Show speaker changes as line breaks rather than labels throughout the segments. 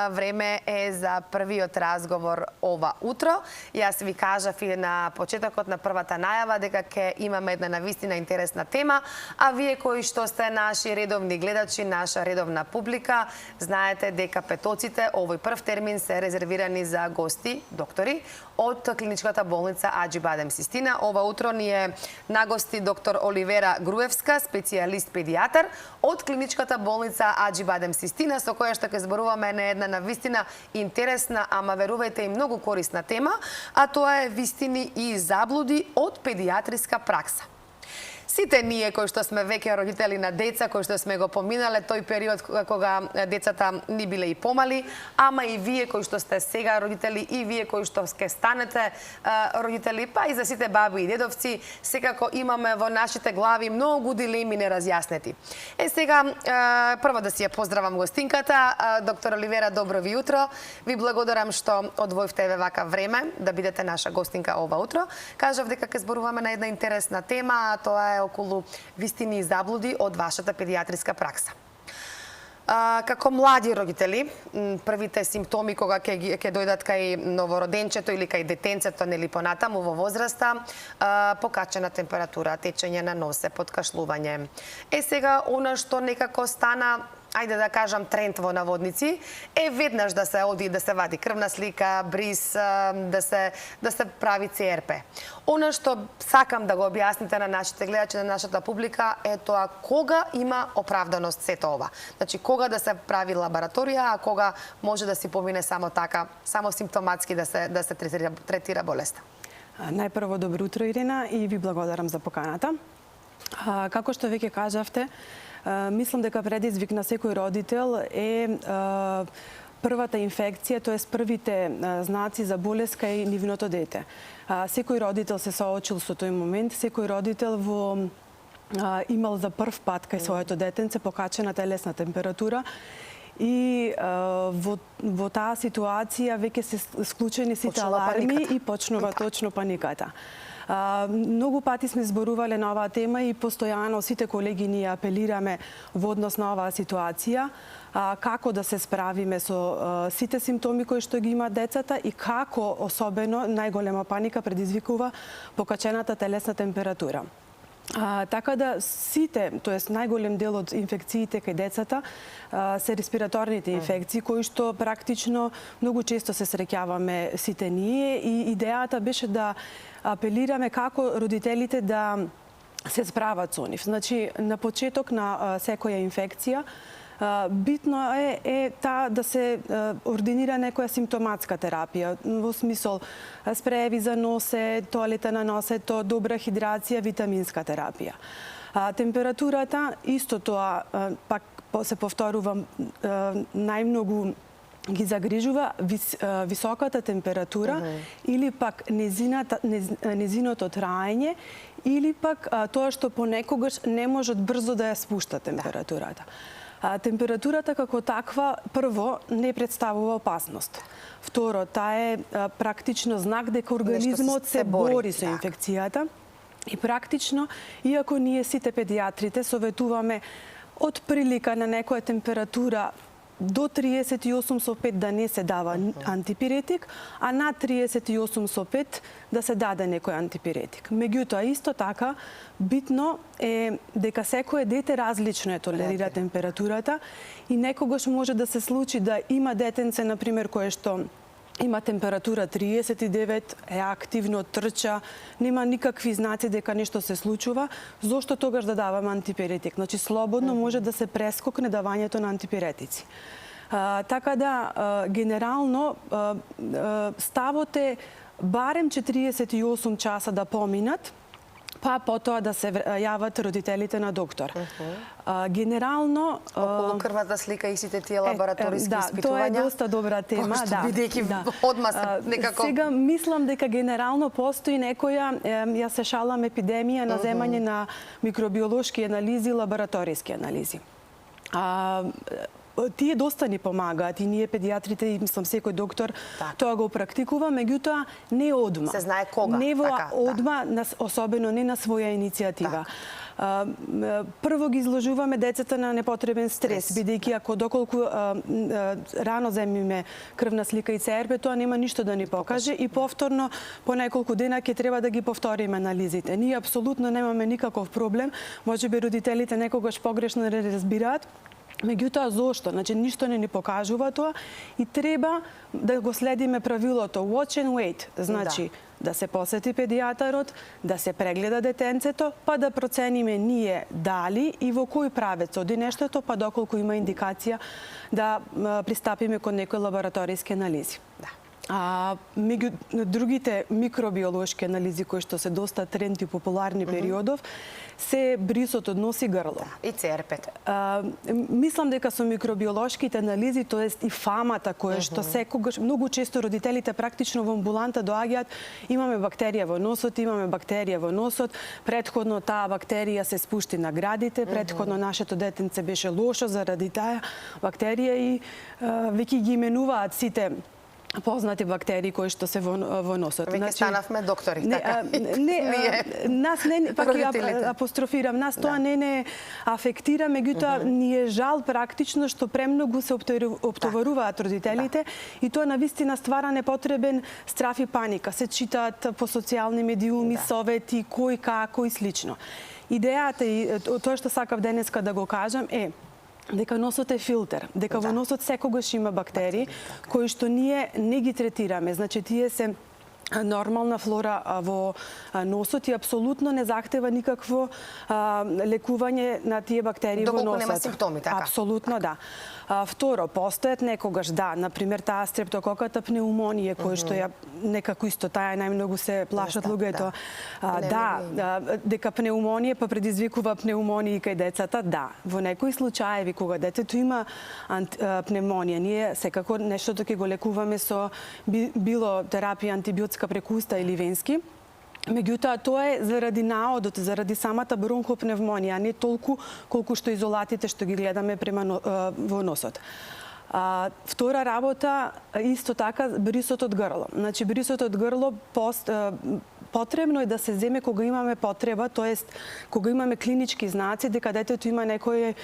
Време е за првиот разговор ова утро. Јас ви кажав и на почетокот на првата најава дека ќе имаме една навистина интересна тема, а вие кои што сте наши редовни гледачи, наша редовна публика, знаете дека петоците овој прв термин се резервирани за гости, доктори од клиничката болница Аџи Бадем Систина. Ова утро ни е на гости доктор Оливера Груевска, специјалист педијатар од клиничката болница Аџи Бадем Систина, со која што ќе зборуваме на една навистина интересна, ама верувајте и многу корисна тема, а тоа е вистини и заблуди од педијатриска пракса. Сите ние кои што сме веќе родители на деца, кои што сме го поминале тој период кога децата ни биле и помали, ама и вие кои што сте сега родители и вие кои што ќе станете родители, па и за сите баби и дедовци, секако имаме во нашите глави многу дилеми неразјаснети. Сега, прво да си ја поздравам гостинката, доктор Оливера, добро ви утро. Ви благодарам што одвоивте вака време да бидете наша гостинка ова утро. Кажав дека ќе зборуваме на една интересна тема, а тоа е околу вистини и заблуди од вашата педијатриска пракса. Како млади родители, првите симптоми кога ќе дојдат кај новороденчето или кај детенцето, нели понатаму во возраста, покачена температура, течење на носе, подкашлување. Сега, она што некако стана, ајде да кажам, тренд во наводници, е веднаш да се оди да се вади крвна слика, бриз, да се прави ЦРП. Она што сакам да го објасните на нашите гледачи, на нашата публика, е тоа кога има оправданост сето ова. Значи, кога да се прави лабораторија, а кога може да си помине само така, само симптоматски да се третира болеста.
Најпрво, добро утро, Ирина, и ви благодарам за поканата. Како што веќе кажавте, мислам дека предизвик на секој родител е првата инфекција, тоест првите знаци за болест кај нивното дете. Секој родител се соочил со тој момент, секој родител имал за прв пат кај своето детенце покачена телесна температура и во таа ситуација веќе се склучени сите аларми и почнува точно паниката. Многу пати сме зборувале на оваа тема и постојано сите колеги ни апелираме во однос на оваа ситуација, како да се справиме со сите симптоми кои што ги имаат децата и како особено најголема паника предизвикува покачената телесна температура. Така да сите, тоест најголем дел од инфекциите кај децата се респираторните инфекции, кои што практично многу често се среќаваме сите ние, и идејата беше да апелираме како родителите да се справат со нив. Значи, на почеток на секоја инфекција, битно е да се ординира некоја симптоматска терапија, во смисол спрееви за носе, тоалета на носето, добра хидрација, витаминска терапија. Температурата, исто тоа, пак се повторувам, најмногу ги загрижува високата температура или пак незиното траење, или пак тоа што понекогаш не можат брзо да ја спушта температурата. Температурата како таква, прво, не представува опасност. Второ, таа е практично знак дека организмот се бори со инфекцијата. И практично, иако ние сите педијатрите советуваме од прилика на некоја температура до 38,5 да не се дава антипиретик, а над 38,5 да се даде некој антипиретик. Меѓутоа, исто така, битно е дека секое дете различно толерира температурата и некогаш може да се случи да има детенце, например, кое што има температура 39, е активно, трча, нема никакви знаци дека нешто се случува, зошто тогаш да даваме антипиретик? Значи, слободно може да се прескокне давањето на антипиретици. Така да, генерално, ставот е барем 48 часа да поминат, па потоа да се јават родителите на доктор. Генерално...
Околу крвната слика и сите тие лабораториски испитувања? Да,
тоа е доста добра тема.
Бидејќи одма се некако...
Сега, мислам дека генерално постои некоја, ја се шалам, епидемија на земање на микробиолошки анализи и лабораториски анализи. тие доста ни помагаат и ние педиатрите и мислам секој доктор тоа го практикува, меѓутоа не одма.
Се знае кога.
Не во одма, особено не на своја иницијатива. Прво ги изложуваме децата на непотребен стрес, бидејќи ако доколку рано земиме крвна слика и ЦРП, тоа нема ништо да ни покаже и повторно по неколку дена ќе треба да ги повториме анализите. Ние апсолутно немаме никаков проблем, можеби родителите некогаш погрешно не разбираат. Меѓутоа, зошто? Значи, ништо не ни покажува тоа и треба да го следиме правилото watch and wait. Значи, да се посети педијатарот, да се прегледа детенцето, па да процениме ние дали и во кој правец оди нештото, па доколку има индикација да пристапиме кон некои лабораториски анализи. Меѓу другите микробиолошки анализи кои што се доста тренд и популарни периодов, се брисот од нос и грло.
И ЦРП-то.
Мислам дека со микробиолошките анализи, тоест и фамата која што секогаш, многу често родителите практично во амбуланта доаѓаат, имаме бактерија во носот, претходно таа бактерија се спушти на градите, претходно нашето детенце беше лошо заради таа бактерија и веќе ги именуваат сите познати бактерии кои што се во носот.
Веќе станавме доктори, така?
Нас не, пак ја апострофирам, нас тоа не афектира, меѓутоа ни е жал практично што премногу се оптоваруваат родителите и тоа навистина ствара непотребен страф и паника. Се читаат по социјални медиуми, совети, кој како и слично. Идејата и тоа што сакав денеска да го кажам е дека носот е филтер, дека во носот секогаш има бактерии кои што ние не ги третираме. Значи, тие се нормална флора во носот и апсолутно не захтева никакво лекување на тие бактерии во носот.
Доколку нема симптоми, така?
Апсолутно да. Второ, постојат некогаш, например, таа стрептококата пнеумонија, која што ја некако исто таа најмногу се плашат луѓето. Дека пнеумонија па предизвикува пнеумонија кај децата, Во некои случаеви кога детето има пневмонија, ние секако нештото ќе го лекуваме со било терапија антибиотска преку уста или венски. Меѓутоа, тоа е заради наодот, заради самата бронхопневмонија, а не толку колку што изолатите што ги гледаме во носот. Втора работа, исто така, брисот од грло. Значи, брисот од грло потребно е да се земе кога имаме потреба, тоест кога имаме клинички знаци дека детето има некоја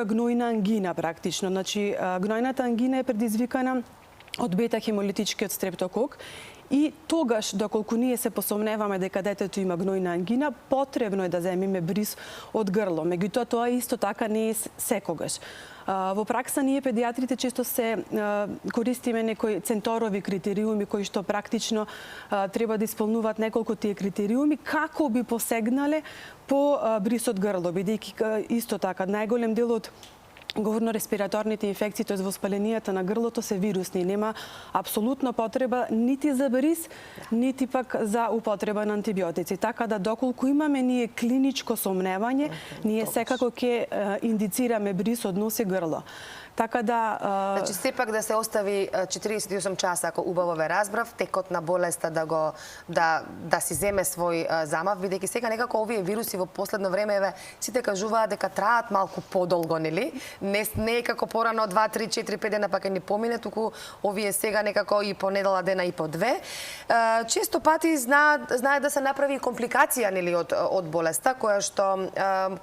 гнојна ангина практично. Значи, гнојната ангина е предизвикана од бета-хемолитичкиот стрептокок и тогаш, доколку ние се посомневаме дека детето има гнојна ангина, потребно е да земиме брис од грло. Меѓутоа, тоа исто така не е секогаш. Во пракса ние педиатрите често се користиме некои центорови критериуми кои што практично треба да исполнуваат неколку тие критериуми како би посегнале по брис од грло, бидејќи исто така најголем дел од говорно-респираторните инфекции, тоест воспаленијата на грлото се вирусни. Нема апсолутно потреба нити за брис, нити пак за употреба на антибиотици. Така да доколку имаме ние клиничко сомневање, ние секако ќе индицираме брис од нос и грло. Така да...
Значи, сепак да се остави 48 часа, ако убаво ве разбрав, текот на болеста да си земе свој замав, бидејќи сега некако овие вируси во последно време, сите кажуваат дека траат малку подолго, нели? Не е како порано 2, 3, 4, 5 дена, пак ни помине, туку овие сега некако и по недела дена и по 2. Често пати знае да се направи компликација, нели, од болеста, која што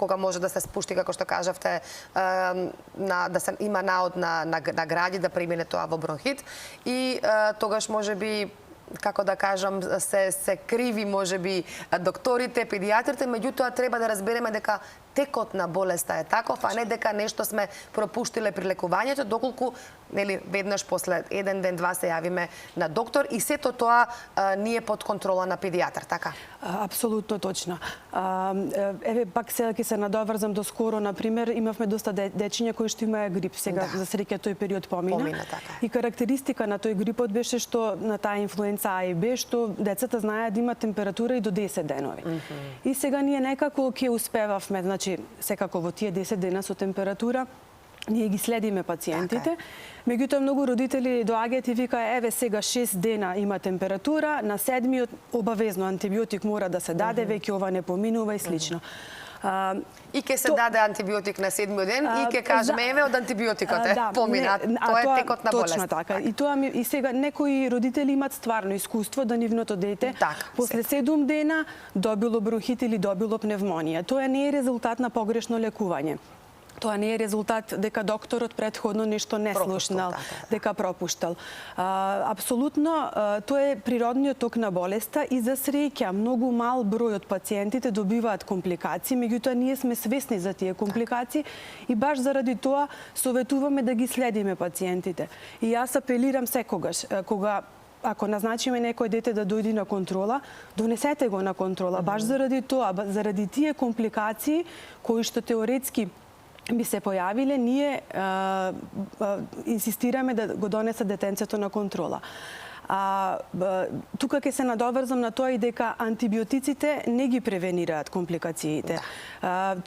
кога може да се спушти, како што кажавте, да се има наод на гради, да премине тоа во бронхит и тогаш можеби, како да кажам, се криви можеби докторите, педиатрите, меѓутоа треба да разбереме дека текот на болеста е таков, а не дека нешто сме пропуштиле при лекувањето, доколку нели веднаш после еден ден, два се јавиме на доктор и сето тоа не е под контрола на педијатар, така?
Апсолутно точно. Еве пак сега ќе се надоврзам до скоро, например, имавме доста дечиња кои што имаа грип, сега за среќа тој период помина.
Така.
И карактеристика на тој грипот беше што на таа инфлуенца А и Б, што децата знаеат да имаат температура и до 10 денови. И сега ние некако ќе успевавме, значи секако во тие 10 дена со температура, ние ги следиме пациентите. Меѓутоа многу родители доаѓаат и викаат еве сега 6 дена има температура, на 7-миот обавезно антибиотик мора да се даде, веќе ова не поминува и слично.
И ќе се даде антибиотик на 7-ми ден и ќе кажеме еве од антибиотикот помина. Тоа е текот на болест.
Точно така. И сега некои родители имаат стварно искуство да нивното дете после 7 дена добило бронхит или добило пневмонија. Тоа не е резултат на погрешно лекување. Тоа не е резултат дека докторот претходно нешто не слушнал, дека пропуштал. Апсолутно, тоа е природниот ток на болеста и за среќа многу мал број од пациентите добиваат компликации, меѓутоа ние сме свесни за тие компликации и баш заради тоа советуваме да ги следиме пациентите. И јас апелирам секогаш, ако назначиме некој дете да дојде на контрола, донесете го на контрола, баш заради тоа, заради тие компликации кои што теоретски би се појавиле, ние инсистираме да го донесе детенцето на контрола. Тука ќе се надоврзам на тоа и дека антибиотиците не ги превенираат компликациите.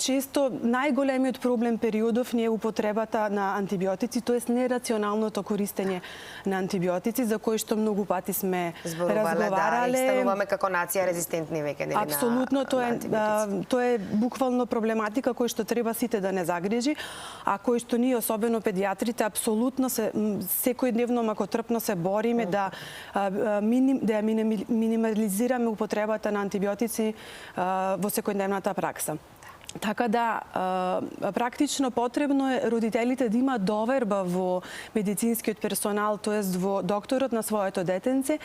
Често најголемиот проблем периодов не е употребата на антибиотици, тоест нерационалното користење на антибиотици, за кои што многу пати сме разговарале.
Да, и стануваме како нација резистентни веќе на антибиотици.
Апсолутно, тоа е буквално проблематика која што треба сите да не загрижи, а кој што ние, особено педиатрите, апсолутно секојдневно макотрпно се бориме да минимализираме употребата на антибиотици во секојдневната пракса. Така да, практично потребно е родителите да имаат доверба во медицинскиот персонал, тоест во докторот на своето детенце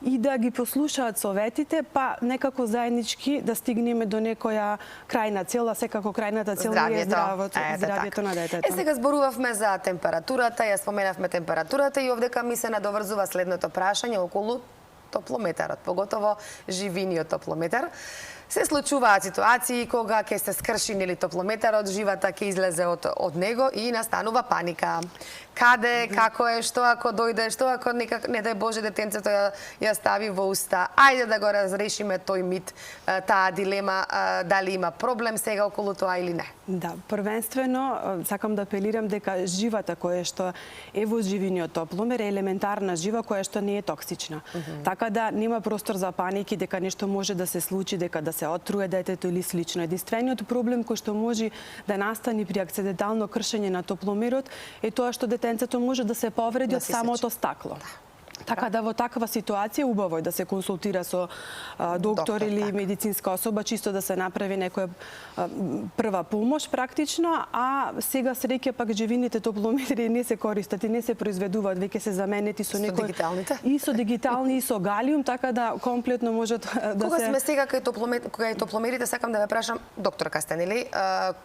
и да ги послушаат советите, па некако заеднички да стигнеме до некоја крајна цел, а секако крајната цел е здравието на детето.
Сега зборувавме за температурата, ја споменавме температурата и овдека ми се надоврзува следното прашање околу топлометарот, поготово живиниот топлометар. Се случуваат ситуации кога ќе се скрши нели топлометарот, живата ќе излезе од него и настанува паника. Каде, како е, што ако дојде, што ако не дај Боже детенцето ја стави во уста. Ајде да го разрешиме тој мит, таа дилема, дали има проблем сега околу тоа или не.
Да, првенствено сакам да апелирам дека живата која што е во живиниот топломер е елементарна жива која што не е токсична. Така да нема простор за паники дека нешто може да се случи, дека да се отруе детето или слично. Единствениот проблем кој што може да настани при акцидентално кршење на топломерот е тоа што детенцето може да се повреди од самото стакло. Така да во таква ситуација убаво е да се консултира со доктор или медицинска особа, чисто да се направи некоја прва помош практично, а сега среќа пак живините топлометри не се користат и не се произведуваат, веќе се заменети со некои и со дигитални и со галиум, така да комплетно можат да
Кога сме сега кај топломерите, сакам да ве прашам, докторка сте, нели,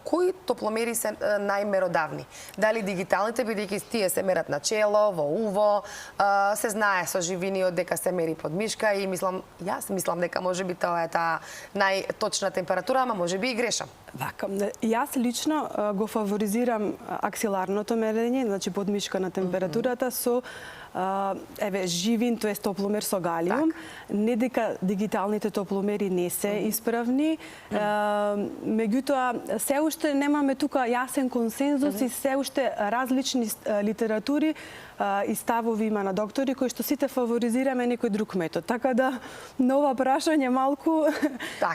кои топломери се најмеродавни? Дали дигиталните, бидејќи тие се мерат на чело, во уво, се знае со живиниот дека се мери под мишка и јас мислам дека можеби тоа е таа најточна температура, ама можеби и грешам.
Вака, јас лично го фаворизирам аксиларното мерење, значи под мишка на температурата со живин, тоест топломер со галиум. Не дека дигиталните топломери не се исправни, меѓутоа се уште немаме тука јасен консензус и се уште различни литератури и ставови има на доктори кои што сите фаворизираме некој друг метод. Така да на ова прашање малку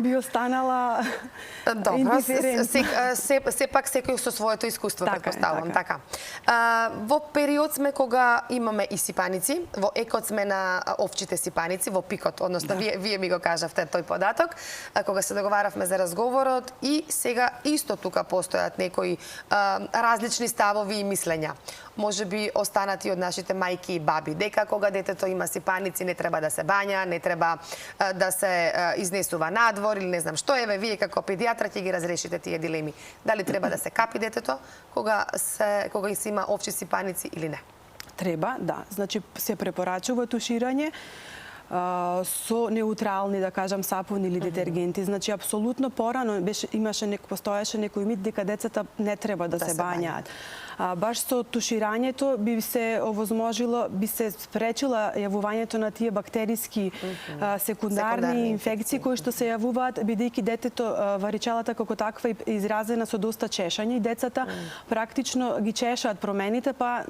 би останала индиферентна.
Сепак секој со своето искуство, претпоставувам. Така. Во период сме кога имаме и сипаници, во екот сме на овчите сипаници, во пикот, односно вие ми го кажавте тој податок, кога се договаравме за разговорот и сега исто тука постојат некои различни ставови и мислења. Може би останати од нашите мајки и баби, дека кога детето има сипаници не треба да се бања, не треба да се изнесува надвор или не знам што. Еве, вие како педијатар ќе ги разрешите тие дилеми. Дали треба да се капи детето кога се има овчи сипаници или не?
Треба, да. Значи се препорачува туширање со неутрални, да кажам, сапуни или детергенти. Значи, апсолутно порано постоеше некој мит дека децата не треба да се бањаат. Баш со туширањето би се овозможило, би се спречила јавувањето на тие бактериски секундарни инфекции кои што се јавуваат, бидејќи детето варичелата како таква е изразена со доста чешање и децата практично ги чешаат промените, па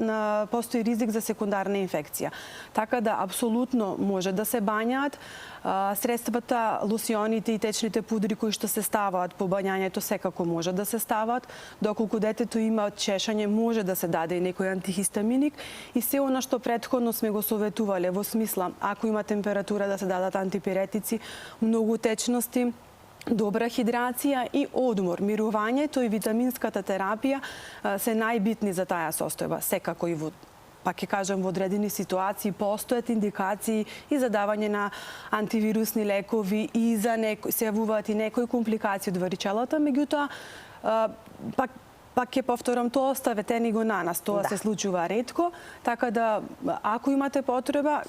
постои ризик за секундарна инфекција. Така да апсолутно може да се се бањаат. Средствата, лосионите и течните пудри кои што се ставаат по бањањето секако може да се стават. Доколку детето има чешање, може да се даде и некој антихистаминик и се она што претходно сме го советувале во смисла, ако има температура да се дадат антипиретици, многу течности, добра хидрација и одмор. Мирувањето и витаминската терапија се најбитни за таа состојба. Секако и во, пак ќе кажам, во одредени ситуации постојат индикации и за давање на антивирусни лекови и за се јавуваат и некои компликации од варичелата, меѓутоа пак ќе повторам, тоа оставете ни го на нас, тоа се случува ретко, така да ако имате потреба,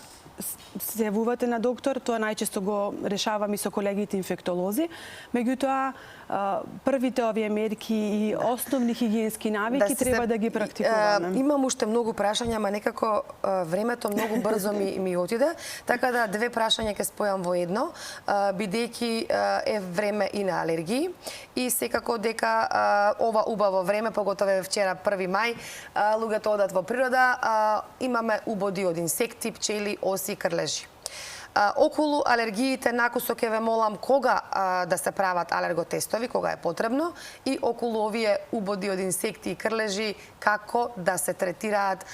се јавувате на доктор, тоа најчесто го решавам и со колегите инфектолози. Меѓутоа, првите овие мерки и основни хигиенски навики треба да ги практикуваме.
Имам уште многу прашања, ама некако времето многу брзо ми отиде, така да две прашања ќе спојам во едно, бидејќи е време и на алергии и секако дека ова убаво време, поготово е вчера 1 мај, луѓето одат во природа, имаме убоди од инсекти, пчели, оси и крлежи. Околу алергиите накусо ќе ве молам кога да се прават алерготестови, кога е потребно, и околу овие убоди од инсекти и крлежи како да се третираат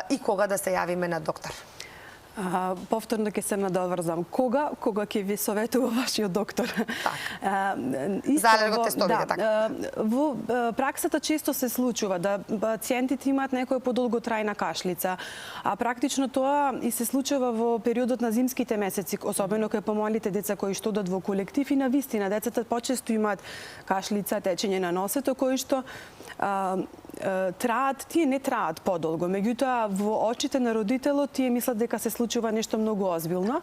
и кога да се јавиме на доктор.
Повторно ќе се надоврзам. Кога ќе ви советува вашиот доктор?
За алерготестовите, така.
Во праксата често се случува да пациентите имаат некоја подолготрајна кашлица, а практично тоа и се случува во периодот на зимските месеци, особено кај помалите деца кои што одат во колектив и навистина децата почесто имаат кашлица, течење на носето, кои што траат, тие не траат подолго, меѓутоа во очите на родителот тие мислат дека се случува нешто многу озбилно.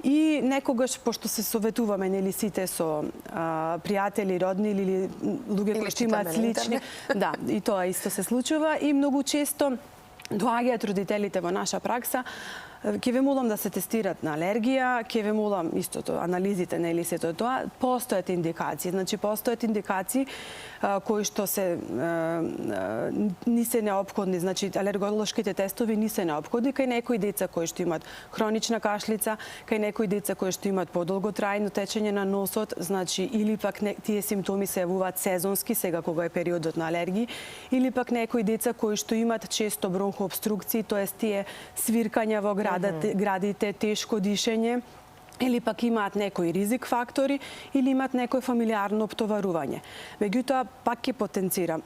И некогаш, пошто се советуваме нели сите со пријатели, родни или луѓе кои што имаат слични, да, и тоа исто се случува и многу често доаѓаат родителите во наша пракса. Ќе ве молам да се тестират на алергија, ќе ве молам истото, анализите, нели сето тоа, постојат индикации. Значи, постојат индикации кои што се не се неопходни, значи алерголошките тестови не се неопходни кај некои деца кои што имаат хронична кашлица, кај некои деца кои што имаат подолготрајно течење на носот, значи или пак тие симптоми се јавуваат сезонски, сега кога е периодот на алергии, или пак некои деца кои што имаат често бронхообструкции, тоест тие свиркања во градите, тешко дишење, или пак имаат некои ризик фактори, или имаат некој фамилиарно оптоварување. Меѓутоа, пак ќе потенцирам,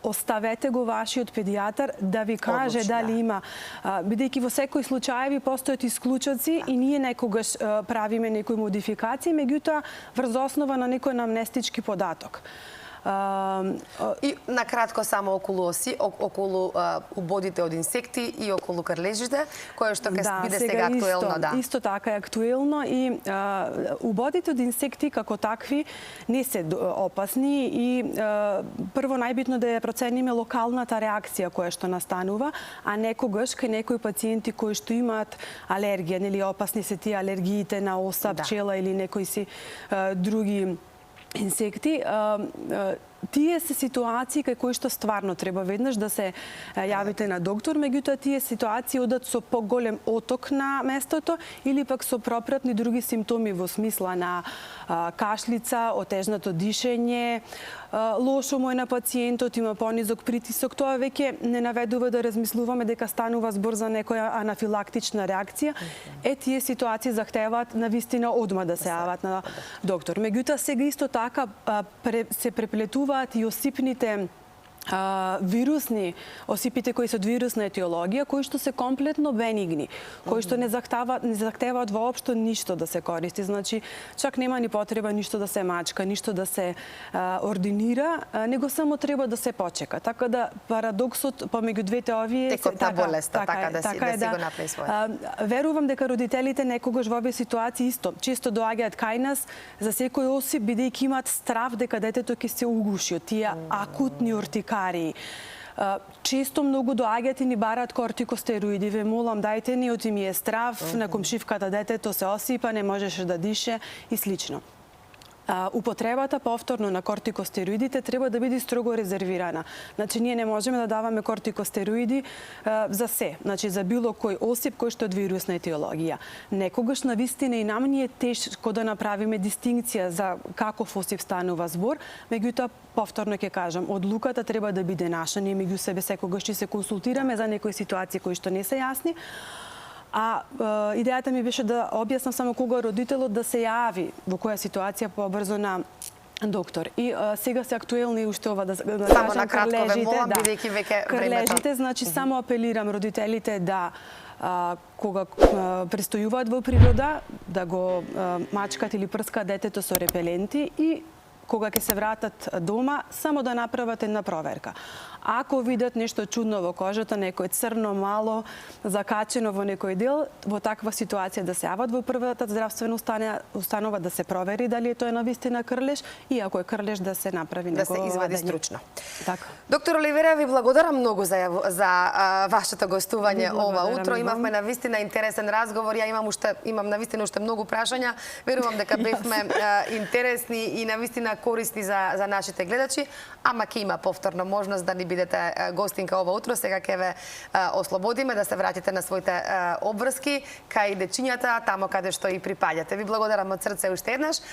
оставете го вашиот педијатар да ви каже дали има, бидејќи во секој случаеви постојат исклучоци и ние некогаш правиме некои модификации, меѓутоа врз основа на некој анамнестички податок.
И накратко само околу оси, околу убодите од инсекти и околу крлежите, кое што ќе биде сега актуелно, да.
Исто така е актуелно и убодите од инсекти како такви не се опасни и прво најбитно да ја процениме локалната реакција која што настанува, а некогаш кај некои пациенти кои што имаат алергија, нели опасни се тие алергиите на оса, пчела или некои си други инсекти, тие се ситуации кај кои што стварно треба веднаш да се јавите на доктор, меѓутоа тие ситуации одат со поголем оток на местото или пак со пропратни други симптоми во смисла на кашлица, отежнато дишење, лошо му е на пациентот, има понизок притисок, тоа веќе не наведува да размислуваме дека станува збор за некоја анафилактична реакција. Тие ситуации захтеваат навистина одма да се јават на доктор. Меѓутоа сега исто така се преплетуваат и осипните вирусни, осипите кои се од вирусна етиологија, кои што се комплетно бенигни, кои што не захтеваат воопшто ништо да се користи. Значи, чак нема ни потреба ништо да се мачка, ништо да се ординира, него само треба да се почека. Така да парадоксот помеѓу двете овие
текот на болеста, така да си го направи свој.
Верувам дека родителите некогаш во овие ситуации исто често доаѓаат кај нас за секој осип бидејќи имаат страв дека детето ќе се угуши од тие акутни ортикарии. Често многу доаѓаат и ни бараат кортикостероиди. Ве молам, дајте ни, оти ми е страв, на комшивката детето се осипа, не можеше да дише и слично. употребата повторно на кортикостероидите треба да биде строго резервирана. Значи, ние не можеме да даваме кортикостероиди за се, значи за било кој осип кој што е од вирусна етиологија. Некогаш на вистина и нам ни е тешко да направиме дистинкција за каков осип станува збор, меѓутоа повторно ќе кажам, одлуката треба да биде наша, ние меѓу себе секогаш ќе се консултираме за некои ситуации кои што не се јасни. А идејата ми беше да објаснам само кога родителот да се јави во која ситуација побрзо на доктор. И сега се актуелни уште ова да
само на кратко ве молам, бидејќи веќе времето.
Крлежите, значи само апелирам родителите да кога престојуваат во природа, да го мачкат или прскат детето со репеленти и кога ќе се вратат дома, само да направат една проверка. Ако видат нешто чудно во кожата, некој црно, мало, закачено во некој дел, во таква ситуација да се јават во првата здравствена установа, да се провери дали е тоа навистина крлеж и ако е крлеж да се направи
да
негово
се извади
вадење.
стручно.
Така.
Доктор Оливера, ви благодарам многу за вашето гостување ова утро. Имавме навистина интересен разговор. Ја имам навистина уште многу прашања. Верувам дека бевме интересни и навистина корисни за нашите гледачи, ама ќе има повторно можност да ни бидете гостинка ова утро. Сега ќе ве ослободиме да се вратите на своите обврски кај дечињата, тамо каде што и припаѓате. Ви благодарам од срце уште еднаш.